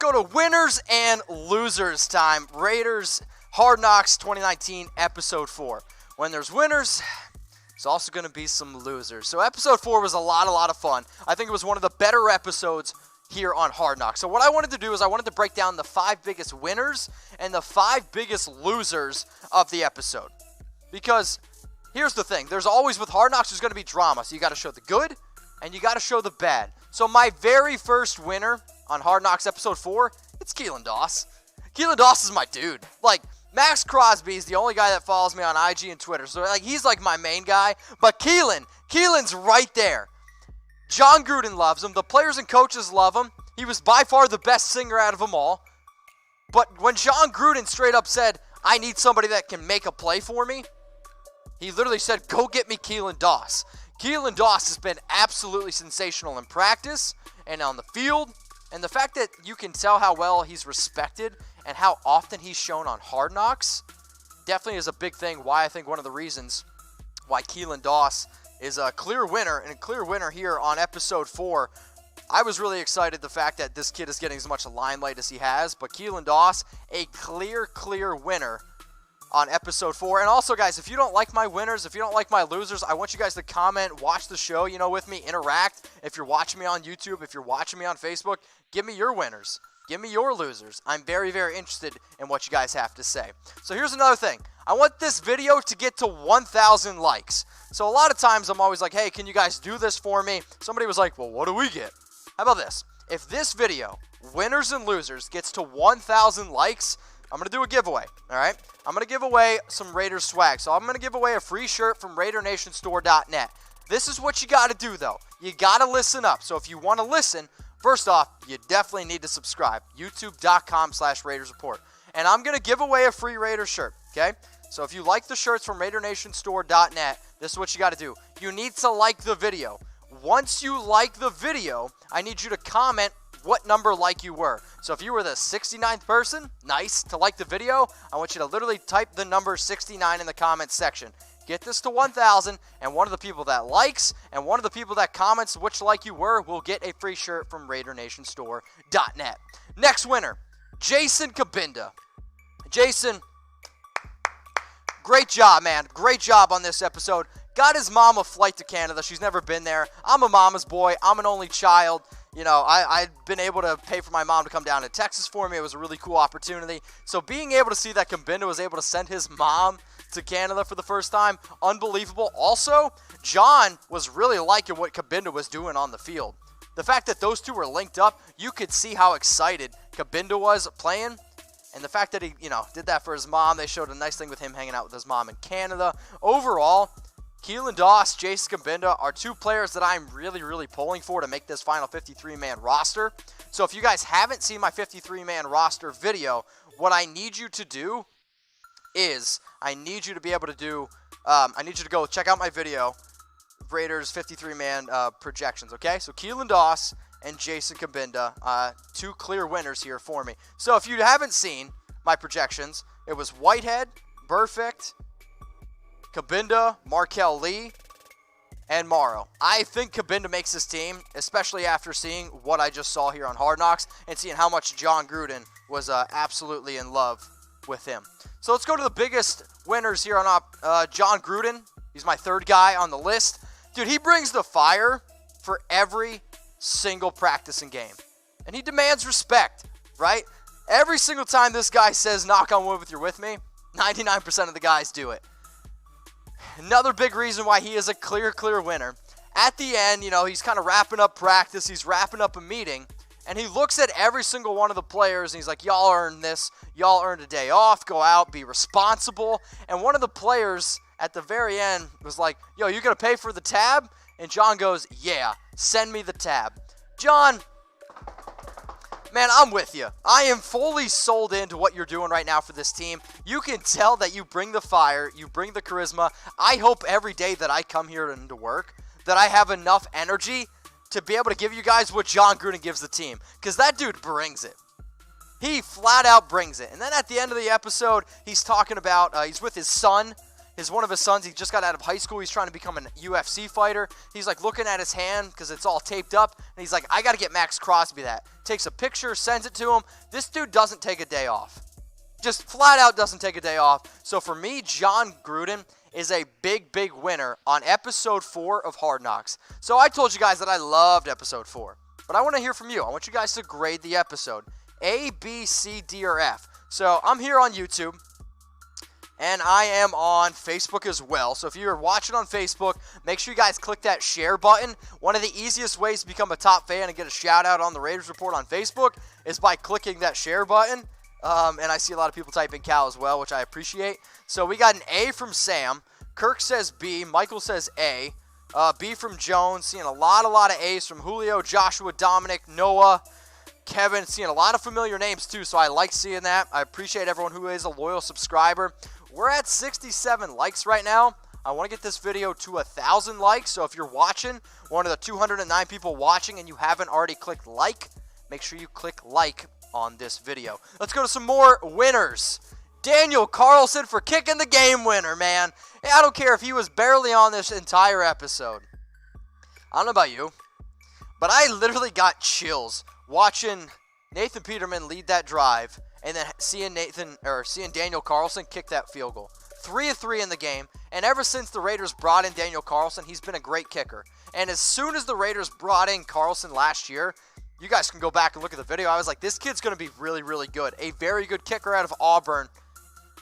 go to winners and losers time. Raiders Hard Knocks 2019 Episode 4. When there's winners, there's also going to be some losers. So Episode 4 was a lot of fun. I think it was one of the better episodes here on Hard Knocks. So what I wanted to do is I wanted to break down the 5 biggest winners and the 5 biggest losers of the episode. Because here's the thing. There's always, with Hard Knocks, there's going to be drama. So you got to show the good and you got to show the bad. So my very first winner on Hard Knocks Episode 4, it's Keelan Doss. Keelan Doss is my dude. Like, Max Crosby is the only guy that follows me on IG and Twitter. So, like, he's like my main guy. But Keelan's right there. Jon Gruden loves him. The players and coaches love him. He was by far the best singer out of them all. But when Jon Gruden straight up said, I need somebody that can make a play for me, he literally said, go get me Keelan Doss. Keelan Doss has been absolutely sensational in practice and on the field. And the fact that you can tell how well he's respected and how often he's shown on Hard Knocks definitely is a big thing. Why I think one of the reasons why Keelan Doss is a clear winner, and a clear winner here on Episode 4. I was really excited the fact that this kid is getting as much limelight as he has, but Keelan Doss, a clear winner on Episode 4. And also, guys, if you don't like my winners, if you don't like my losers, I want you guys to comment, watch the show, with me, interact. If you're watching me on YouTube, if you're watching me on Facebook, give me your winners. Give me your losers. I'm very interested in what you guys have to say. So here's another thing. I want this video to get to 1,000 likes. So a lot of times I'm always like, hey, can you guys do this for me? Somebody was like, well, what do we get? How about this? If this video, winners and losers, gets to 1,000 likes, I'm going to do a giveaway, all right? I'm going to give away some Raiders swag. So I'm going to give away a free shirt from RaiderNationStore.net. This is what you got to do, though. You got to listen up. So if you want to listen, first off, you definitely need to subscribe. YouTube.com/RaidersReport. And I'm going to give away a free Raiders shirt, okay? So if you like the shirts from RaiderNationStore.net, this is what you got to do. You need to like the video. Once you like the video, I need you to comment what number like you were. So if you were the 69th person, nice, to like the video, I want you to literally type the number 69 in the comments section. Get this to 1,000, and one of the people that likes and one of the people that comments which like you were will get a free shirt from RaiderNationStore.net. Next winner, Jason Cabinda. Jason, great job, man. Great job on this episode. Got his mom a flight to Canada. She's never been there. I'm a mama's boy. I'm an only child. I've been able to pay for my mom to come down to Texas for me. It was a really cool opportunity. So being able to see that Cabinda was able to send his mom to Canada for the first time, unbelievable. Also, Jon was really liking what Cabinda was doing on the field. The fact that those two were linked up, you could see how excited Cabinda was playing. And the fact that he, did that for his mom, they showed a nice thing with him hanging out with his mom in Canada. Overall, Keelan Doss, Jason Cabinda are 2 players that I'm really pulling for to make this final 53-man roster. So if you guys haven't seen my 53-man roster video, what I need you to do is I need you to be able to do, I need you to go check out my video, Raiders 53-man projections, okay? So Keelan Doss and Jason Cabinda, 2 clear winners here for me. So if you haven't seen my projections, it was Whitehead, Burfict, Cabinda, Markel Lee, and Morrow. I think Cabinda makes this team, especially after seeing what I just saw here on Hard Knocks and seeing how much Jon Gruden was absolutely in love with him. So let's go to the biggest winners here on Jon Gruden. He's my 3rd guy on the list. Dude, he brings the fire for every single practice and game. And he demands respect, right? Every single time this guy says, knock on wood if you're with me, 99% of the guys do it. Another big reason why he is a clear winner. At the end, he's kind of wrapping up practice. He's wrapping up a meeting. And he looks at every single one of the players, and he's like, y'all earned this. Y'all earned a day off. Go out. Be responsible. And one of the players at the very end was like, yo, you going to pay for the tab? And Jon goes, yeah, send me the tab. Jon, man, I'm with you. I am fully sold into what you're doing right now for this team. You can tell that you bring the fire, you bring the charisma. I hope every day that I come here into work that I have enough energy to be able to give you guys what Jon Gruden gives the team, because that dude brings it. He flat out brings it. And then at the end of the episode, he's talking about, he's with his son. one of his sons, he just got out of high school. He's trying to become a UFC fighter. He's like looking at his hand because it's all taped up. And he's like, I got to get Max Crosby that. Takes a picture, sends it to him. This dude doesn't take a day off. Just flat out doesn't take a day off. So for me, Jon Gruden is a big, big winner on episode 4 of Hard Knocks. So I told you guys that I loved episode 4. But I want to hear from you. I want you guys to grade the episode. A, B, C, D, or F. So I'm here on YouTube. And I am on Facebook as well. So if you're watching on Facebook, make sure you guys click that share button. One of the easiest ways to become a top fan and get a shout out on the Raiders Report on Facebook is by clicking that share button. And I see a lot of people typing Cal as well, which I appreciate. So we got an A from Sam. Kirk says B. Michael says A. B from Jones. Seeing a lot of A's from Julio, Joshua, Dominic, Noah, Kevin. Seeing a lot of familiar names too, so I like seeing that. I appreciate everyone who is a loyal subscriber. We're at 67 likes right now. I want to get this video to 1,000 likes. So if you're watching, one of the 209 people watching, and you haven't already clicked like, make sure you click like on this video. Let's go to some more winners. Daniel Carlson for kicking the game winner, man. I don't care if he was barely on this entire episode. I don't know about you, but I literally got chills watching Nathan Peterman lead that drive and then seeing Daniel Carlson kick that field goal. 3 of 3 in the game, and ever since the Raiders brought in Daniel Carlson, he's been a great kicker. And as soon as the Raiders brought in Carlson last year, you guys can go back and look at the video. I was like, this kid's going to be really, really good. A very good kicker out of Auburn,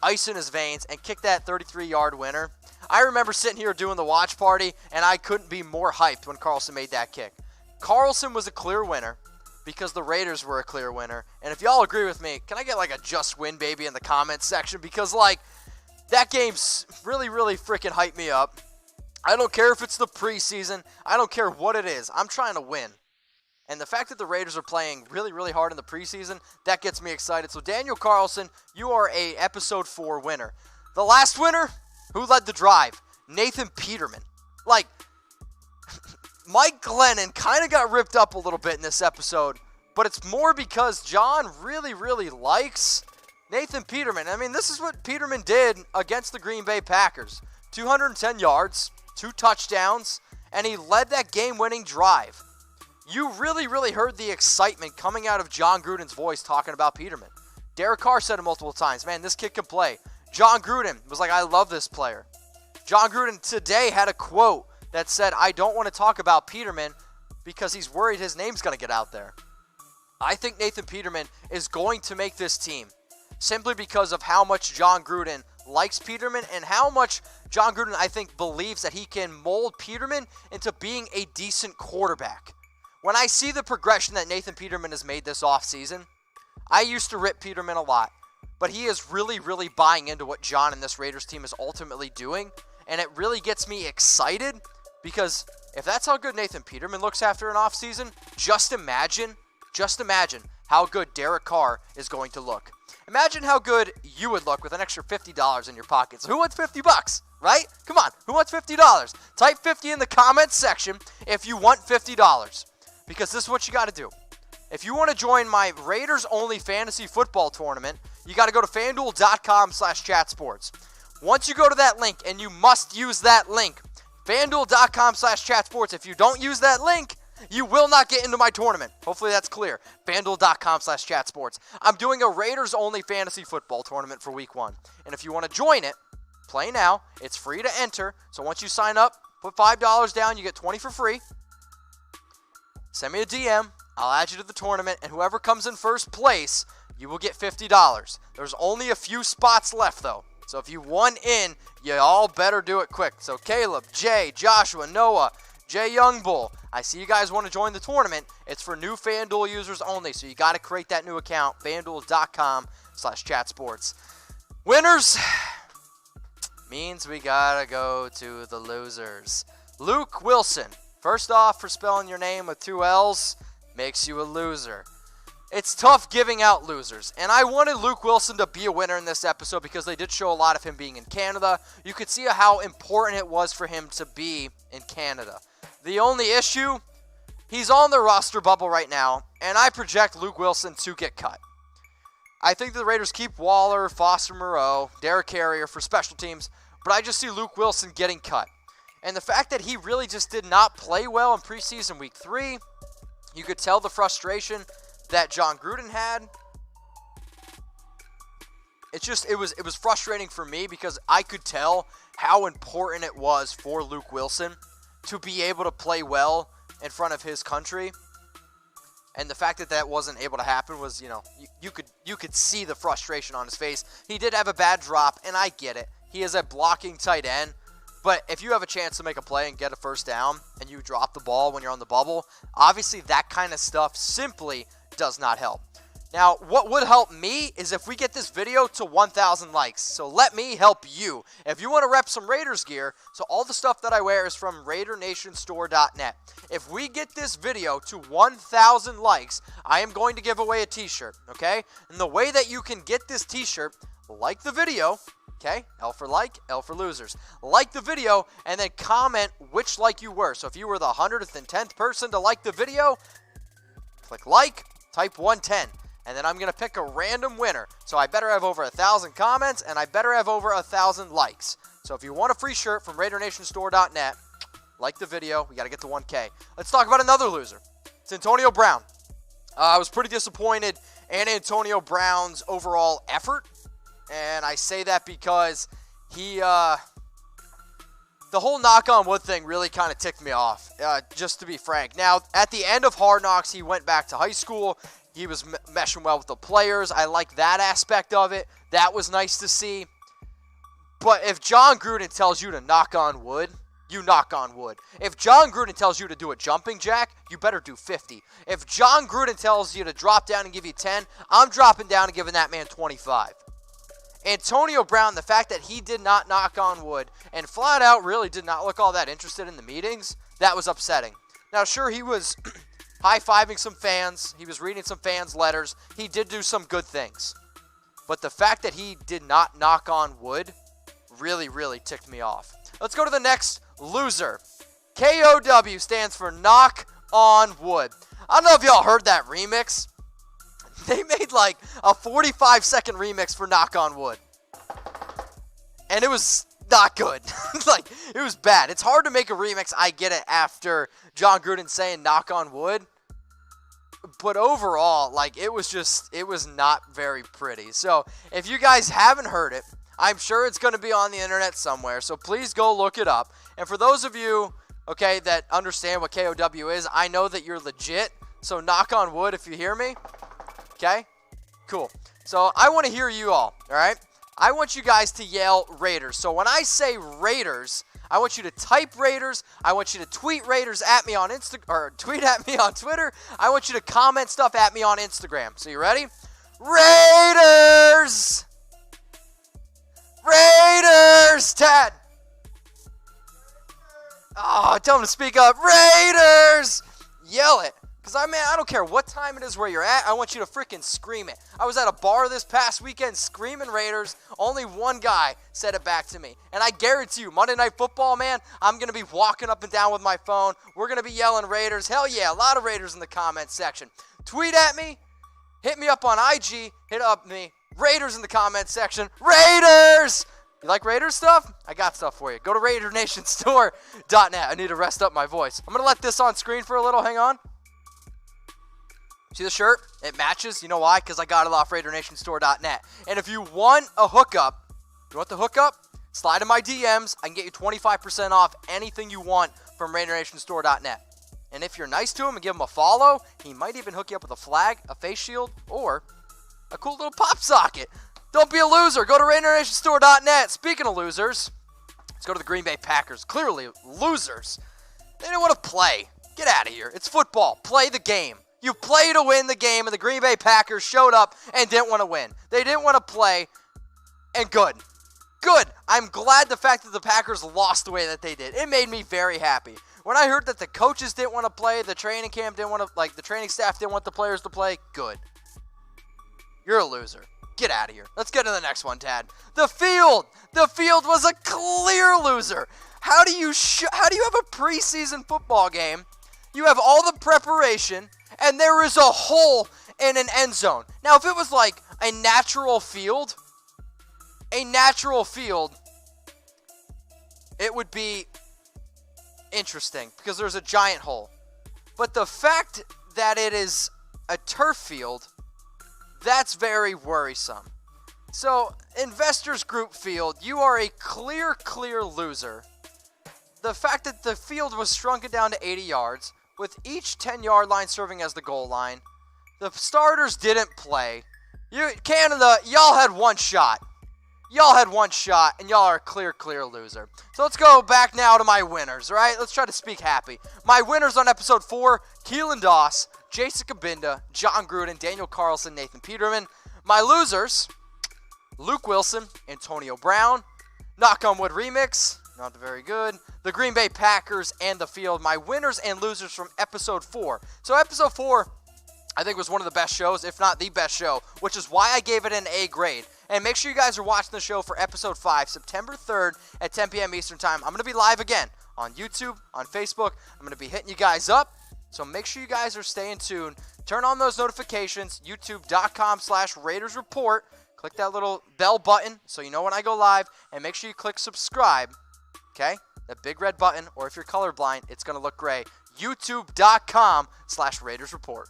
ice in his veins, and kick that 33-yard winner. I remember sitting here doing the watch party, and I couldn't be more hyped when Carlson made that kick. Carlson was a clear winner because the Raiders were a clear winner. And if y'all agree with me, can I get like a just win baby in the comments section? Because like, that game's really, really freaking hyped me up. I don't care if it's the preseason. I don't care what it is. I'm trying to win. And the fact that the Raiders are playing really, really hard in the preseason, that gets me excited. So Daniel Carlson, you are a episode 4 winner. The last winner, who led the drive? Nathan Peterman. Like, Mike Glennon kind of got ripped up a little bit in this episode, but it's more because John really, really likes Nathan Peterman. I mean, this is what Peterman did against the Green Bay Packers. 210 yards, 2 touchdowns, and he led that game-winning drive. You really, really heard the excitement coming out of Jon Gruden's voice talking about Peterman. Derek Carr said it multiple times, man, this kid can play. Jon Gruden was like, I love this player. Jon Gruden today had a quote that said, I don't want to talk about Peterman because he's worried his name's going to get out there. I think Nathan Peterman is going to make this team simply because of how much Jon Gruden likes Peterman and how much Jon Gruden, I think, believes that he can mold Peterman into being a decent quarterback. When I see the progression that Nathan Peterman has made this offseason, I used to rip Peterman a lot, but he is really, really buying into what Jon and this Raiders team is ultimately doing, and it really gets me excited because if that's how good Nathan Peterman looks after an offseason, just imagine how good Derek Carr is going to look. Imagine how good you would look with an extra $50 in your pocket. So who wants $50, right? Come on, who wants $50? Type 50 in the comments section if you want $50. Because this is what you got to do. If you want to join my Raiders-only fantasy football tournament, you got to go to FanDuel.com/chatsports. Once you go to that link, and you must use that link, FanDuel.com/chatsports. If you don't use that link, you will not get into my tournament. Hopefully that's clear. FanDuel.com/chatsports. I'm doing a Raiders-only fantasy football tournament for week 1. And if you want to join it, play now. It's free to enter. So once you sign up, put $5 down, you get 20 for free. Send me a DM. I'll add you to the tournament, and whoever comes in first place, you will get $50. There's only a few spots left, though. So if you want in, you all better do it quick. So Caleb, Jay, Joshua, Noah, Jay Youngbull, I see you guys want to join the tournament. It's for new FanDuel users only, so you got to create that new account, FanDuel.com/chatsports. Winners means we got to go to the losers. Luke Willson. First off, for spelling your name with 2 L's, makes you a loser. It's tough giving out losers, and I wanted Luke Willson to be a winner in this episode because they did show a lot of him being in Canada. You could see how important it was for him to be in Canada. The only issue, he's on the roster bubble right now, and I project Luke Willson to get cut. I think the Raiders keep Waller, Foster Moreau, Derek Carrier for special teams. but I just see Luke Willson getting cut. And the fact that he really just did not play well in preseason week 3, you could tell the frustration that Jon Gruden had. It was frustrating for me because I could tell how important it was for Luke Willson to be able to play well in front of his country. And the fact that that wasn't able to happen was, you could see the frustration on his face. He did have a bad drop, and I get it. He is a blocking tight end. But if you have a chance to make a play and get a first down and you drop the ball when you're on the bubble, obviously that kind of stuff simply does not help. Now, what would help me is if we get this video to 1,000 likes. So let me help you. If you want to rep some Raiders gear, so all the stuff that I wear is from RaiderNationStore.net. If we get this video to 1,000 likes, I am going to give away a t-shirt, okay? And the way that you can get this t-shirt, like the video, okay, L for like, L for losers. Like the video, and then comment which like you were. So if you were the 110th person to like the video, click like, type 110. And then I'm going to pick a random winner. So I better have over 1,000 comments, and I better have over 1,000 likes. So if you want a free shirt from RaiderNationStore.net, like the video. We got to get to 1K. Let's talk about another loser. It's Antonio Brown. I was pretty disappointed in Antonio Brown's overall effort. And I say that because the whole knock on wood thing really kind of ticked me off, just to be frank. Now, at the end of Hard Knocks, he went back to high school. He was meshing well with the players. I like that aspect of it. That was nice to see. But if Jon Gruden tells you to knock on wood, you knock on wood. If Jon Gruden tells you to do a jumping jack, you better do 50. If Jon Gruden tells you to drop down and give you 10, I'm dropping down and giving that man 25. Antonio Brown, the fact that he did not knock on wood and flat out really did not look all that interested in the meetings, that was upsetting. Now, sure, he was high-fiving some fans. He was reading some fans' letters. He did do some good things. But the fact that he did not knock on wood really, really ticked me off. Let's go to the next loser. KOW stands for Knock on Wood. I don't know if y'all heard that remix. They made like a 45-second remix for Knock on Wood. And it was not good. It was bad. It's hard to make a remix, I get it, after Jon Gruden saying knock on wood. But overall, it was not very pretty. So if you guys haven't heard it, I'm sure it's going to be on the internet somewhere. So please go look it up. And for those of you, okay, that understand what KOW is, I know that you're legit. So knock on wood if you hear me. Okay? Cool. So I want to hear you all right? I want you guys to yell Raiders. So when I say Raiders, I want you to type Raiders. I want you to tweet Raiders at me on tweet at me on Twitter. I want you to comment stuff at me on Instagram. So you ready? Raiders! Raiders! Tad! Oh, tell them to speak up. Raiders! Yell it. Because, I don't care what time it is where you're at. I want you to freaking scream it. I was at a bar this past weekend screaming Raiders. Only one guy said it back to me. And I guarantee you, Monday Night Football, man, I'm going to be walking up and down with my phone. We're going to be yelling Raiders. Hell yeah, a lot of Raiders in the comments section. Tweet at me. Hit me up on IG. Hit up me. Raiders in the comments section. Raiders! You like Raiders stuff? I got stuff for you. Go to RaiderNationStore.net. I need to rest up my voice. I'm going to let this on screen for a little. Hang on. See the shirt? It matches. You know why? Because I got it off RaiderNationStore.net. And if you want a hookup, you want the hookup? Slide in my DMs. I can get you 25% off anything you want from RaiderNationStore.net. And if you're nice to him and give him a follow, he might even hook you up with a flag, a face shield, or a cool little pop socket. Don't be a loser. Go to RaiderNationStore.net. Speaking of losers, let's go to the Green Bay Packers. Clearly, losers. They didn't want to play. Get out of here. It's football. Play the game. You play to win the game, and the Green Bay Packers showed up and didn't want to win. They didn't want to play, and good. Good. I'm glad the fact that the Packers lost the way that they did. It made me very happy. When I heard that the coaches didn't want to play, the training camp didn't want to, the training staff didn't want the players to play, good. You're a loser. Get out of here. Let's get to the next one, Tad. The field. The field was a clear loser. How do you have a preseason football game? You have all the preparation, and there is a hole in an end zone. Now, if it was like a natural field, it would be interesting because there's a giant hole. But the fact that it is a turf field, that's very worrisome. So, Investors Group Field, you are a clear loser. The fact that the field was shrunken down to 80 yards, with each 10-yard line serving as the goal line. The starters didn't play. Canada, y'all had one shot. Y'all had one shot, and y'all are a clear loser. So let's go back now to my winners, right? Let's try to speak happy. My winners on episode 4, Keelan Doss, Jason Cabinda, Jon Gruden, Daniel Carlson, Nathan Peterman. My losers, Luke Willson, Antonio Brown, Knock on Wood Remix, not very good, the Green Bay Packers, and the field. My winners and losers from episode 4. So episode 4, I think, was one of the best shows, if not the best show, which is why I gave it an A grade. And make sure you guys are watching the show for episode 5, September 3rd at 10 p.m. Eastern Time. I'm going to be live again on YouTube, on Facebook. I'm going to be hitting you guys up. So make sure you guys are staying tuned. Turn on those notifications, youtube.com/Raiders Report. Click that little bell button so you know when I go live. And make sure you click subscribe, okay? That big red button. Or if you're colorblind, it's going to look gray. youtube.com/Raiders Report.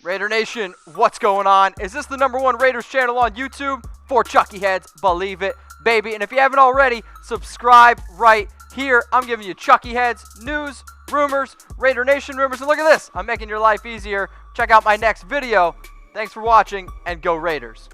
Raider Nation, what's going on? Is this the #1 Raiders channel on YouTube? For Chucky Heads, believe it, baby. And if you haven't already, subscribe right here. I'm giving you Chucky Heads, news, rumors, Raider Nation rumors. And look at this, I'm making your life easier. Check out my next video. Thanks for watching, and go Raiders.